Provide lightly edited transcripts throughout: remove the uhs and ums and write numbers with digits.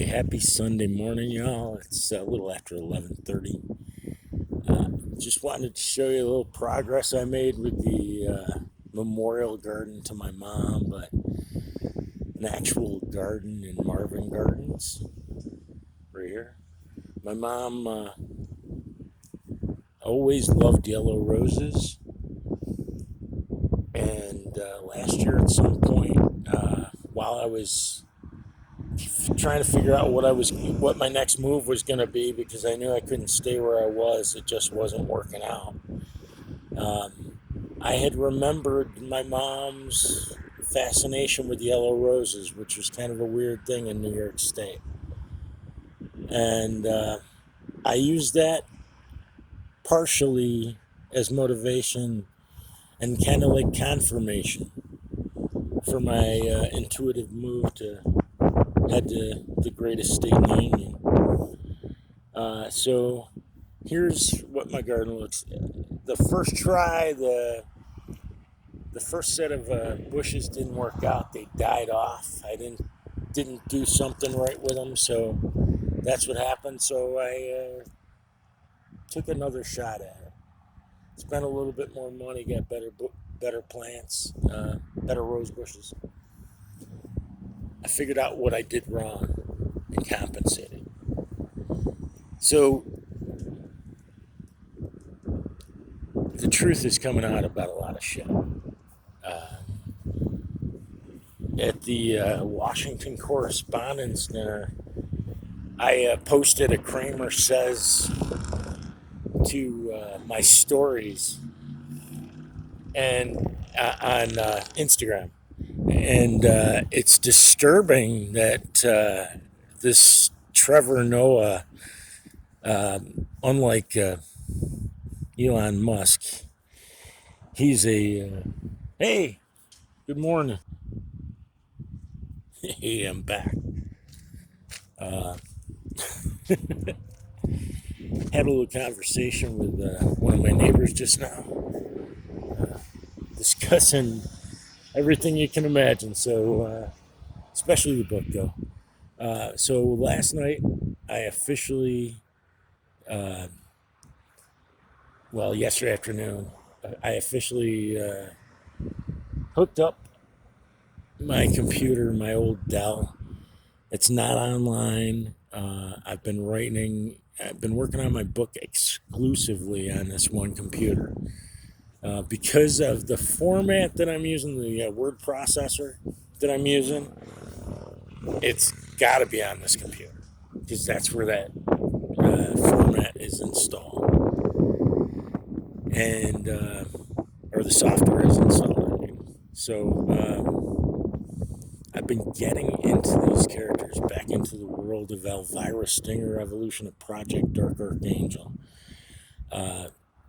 happy Sunday morning, y'all. It's a little after 11:30. Just wanted to show you a little progress I made with the memorial garden to my mom, but an actual garden in Marvin Gardens, right here. My mom always loved yellow roses, and last year at some point, while I was trying to figure out what my next move was going to be, because I knew I couldn't stay where I was. It just wasn't working out. I had remembered my mom's fascination with yellow roses, which was kind of a weird thing in New York State. And I used that partially as motivation and kind of like confirmation for my intuitive move to head to the greatest state in the union. So here's what my garden looks like. The first try, the first set of bushes didn't work out. They died off. I didn't do something right with them, so that's what happened. So I took another shot at it. Spent a little bit more money, got better plants, better rose bushes. I figured out what I did wrong and compensated. So the truth is coming out about a lot of shit. At the Washington Correspondents' Dinner, I posted a Kramer Says to my stories and on Instagram, and it's disturbing that this Trevor Noah, unlike Elon Musk, he's a hey, good morning. Hey, I'm back. Had a little conversation with one of my neighbors just now, discussing everything you can imagine. So, especially the book, though. So last night, I officially, yesterday afternoon, I officially hooked up my computer, my old Dell. It's not online. I've been working on my book exclusively on this one computer. Because of the format that I'm using, the word processor that I'm using, it's got to be on this computer, because that's where that format is installed, and or the software is installed. So I've been getting into these characters, back into the world of Elvira Stinger, Evolution of Project Dark Archangel,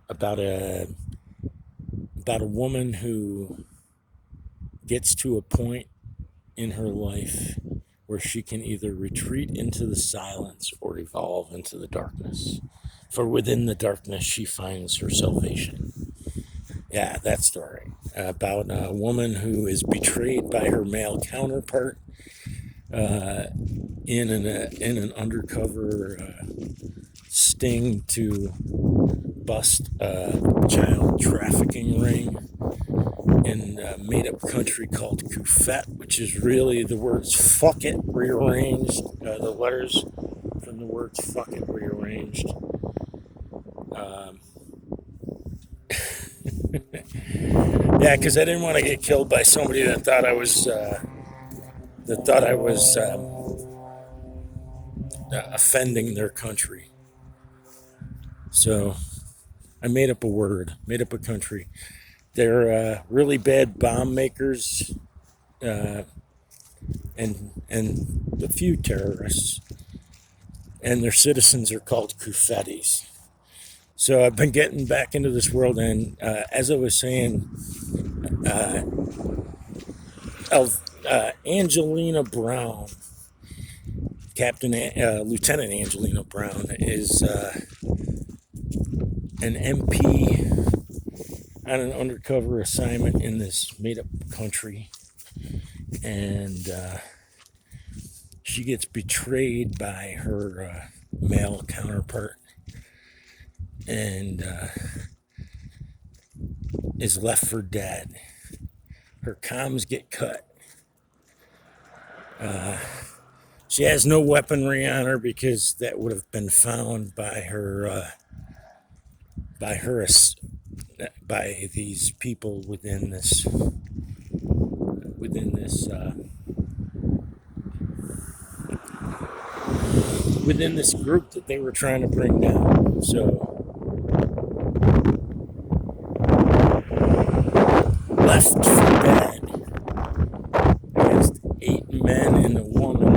about a woman who gets to a point in her life where she can either retreat into the silence or evolve into the darkness. For within the darkness, she finds her salvation. Yeah, that story about a woman who is betrayed by her male counterpart in an undercover sting to bust a child trafficking ring in a made-up country called Kufet, which is really the words "fuck it" rearranged, the letters from the words "fuck it" rearranged. Yeah, because I didn't want to get killed by somebody that thought I was offending their country. So I made up a word, made up a country. They're really bad bomb makers, and a few terrorists, and their citizens are called Kufetis. So I've been getting back into this world, and as I was saying, Angelina Brown, Lieutenant Angelina Brown, is an MP on an undercover assignment in this made-up country, and she gets betrayed by her male counterpart and is left for dead. Her comms get cut. She has no weaponry on her because that would have been found by her by these people within this group that they were trying to bring down. So left for dead against 8 men and a woman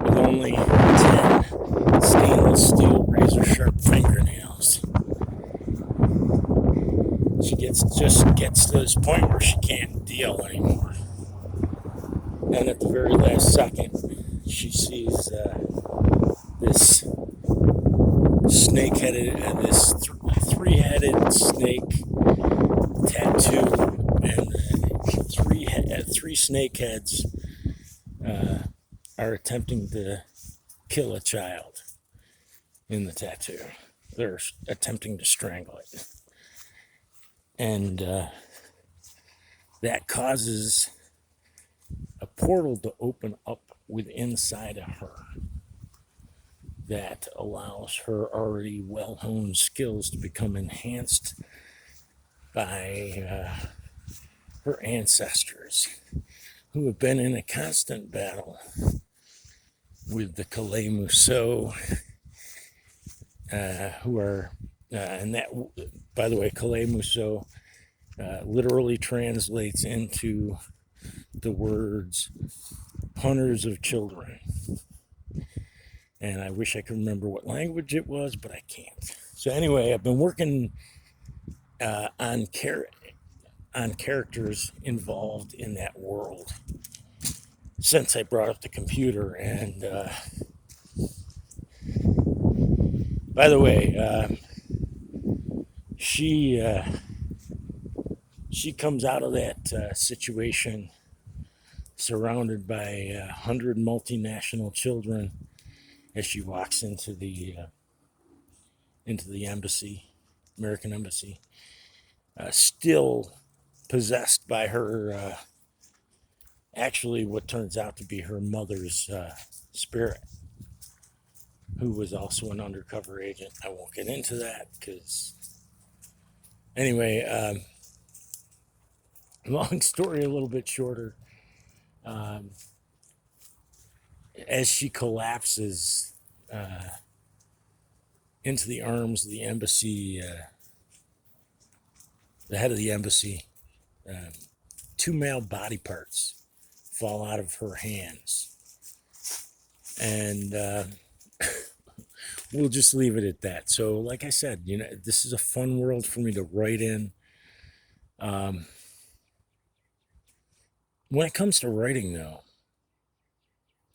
with only 10 stainless steel razor sharp fingernails. She just gets to this point where she can't deal anymore. And at the very last second, she sees this this three-headed snake tattoo, and three snake heads are attempting to kill a child in the tattoo. They're attempting to strangle it. And that causes a portal to open up inside of her that allows her already well-honed skills to become enhanced by her ancestors, who have been in a constant battle with the Kalei Muso, who are, and that, by the way, Kalei Muso literally translates into the words hunters of children. And I wish I could remember what language it was, but I can't. So anyway, I've been working on characters involved in that world since I brought up the computer. And by the way, she comes out of that situation surrounded by 100 multinational children as she walks into the embassy, American embassy, still possessed by her, actually what turns out to be her mother's spirit, who was also an undercover agent. I won't get into that because, anyway, long story a little bit shorter. As she collapses into the arms of the embassy, the head of the embassy, 2 male body parts fall out of her hands. And we'll just leave it at that. So, like I said, this is a fun world for me to write in. When it comes to writing, though,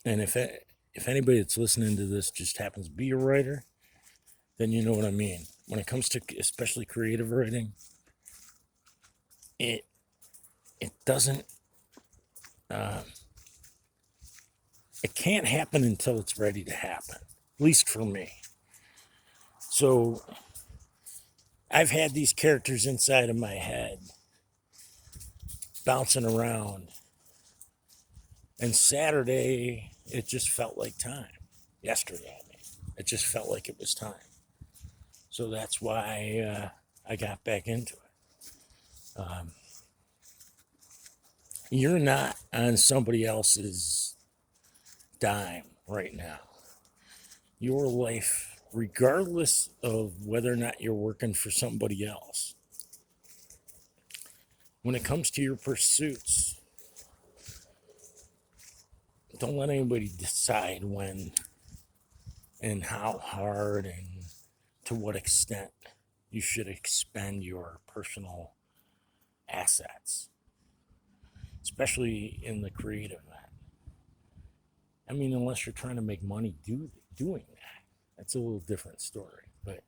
and if anybody that's listening to this just happens to be a writer, then you know what I mean. When it comes to especially creative writing, it doesn't, it can't happen until it's ready to happen, at least for me. So I've had these characters inside of my head bouncing around, and Saturday, it just felt like time. Yesterday, I mean, it just felt like it was time. So that's why I got back into it. You're not on somebody else's dime right now. Your life, regardless of whether or not you're working for somebody else, when it comes to your pursuits, don't let anybody decide when and how hard and to what extent you should expend your personal assets, especially in the creative end. I mean, unless you're trying to make money doing that, that's a little different story. But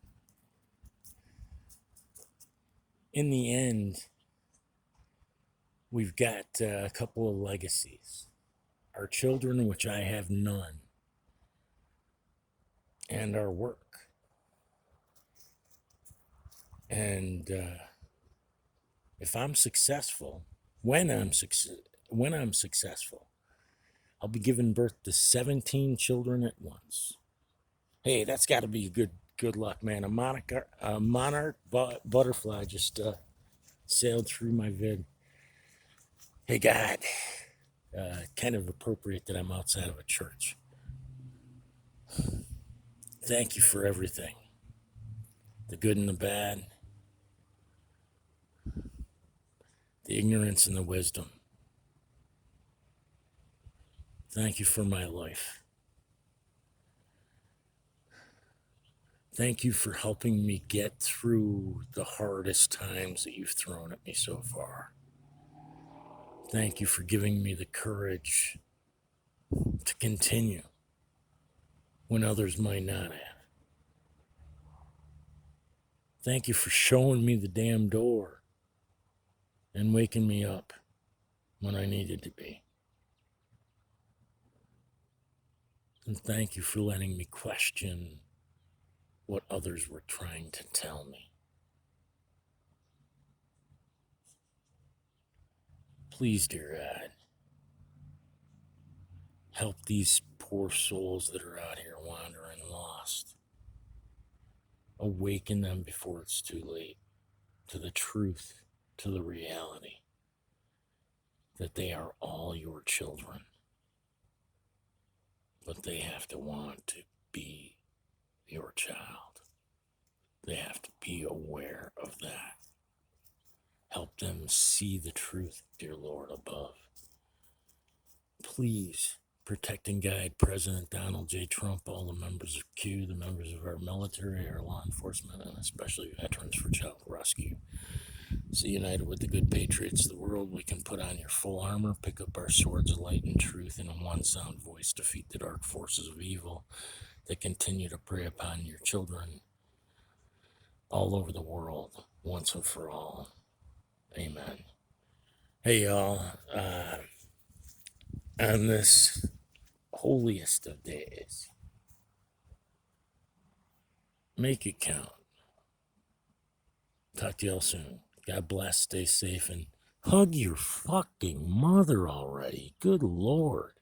in the end, we've got a couple of legacies. our children, which I have none, and our work. And if I'm successful, when I'm successful, I'll be giving birth to 17 children at once. Hey, that's got to be good luck, man. A monarch butterfly just sailed through my vid. Hey, God, kind of appropriate that I'm outside of a church. Thank you for everything, the good and the bad, the ignorance and the wisdom. Thank you for my life. Thank you for helping me get through the hardest times that you've thrown at me so far. Thank you for giving me the courage to continue when others might not have. Thank you for showing me the damn door and waking me up when I needed to be. And thank you for letting me question what others were trying to tell me. Please, dear God, help these poor souls that are out here wandering lost. Awaken them before it's too late to the truth, to the reality that they are all your children. But they have to want to be your child. They have to be aware of that. Help them see the truth, dear Lord, above. Please protect and guide President Donald J. Trump, all the members of Q, the members of our military, our law enforcement, and especially Veterans for Child Rescue. See, united with the good patriots of the world, we can put on your full armor, pick up our swords of light and truth, and in one sound voice defeat the dark forces of evil that continue to prey upon your children all over the world, once and for all. Amen. Hey, y'all. On this holiest of days, make it count. Talk to y'all soon. God bless, stay safe, and hug your fucking mother already. Good Lord.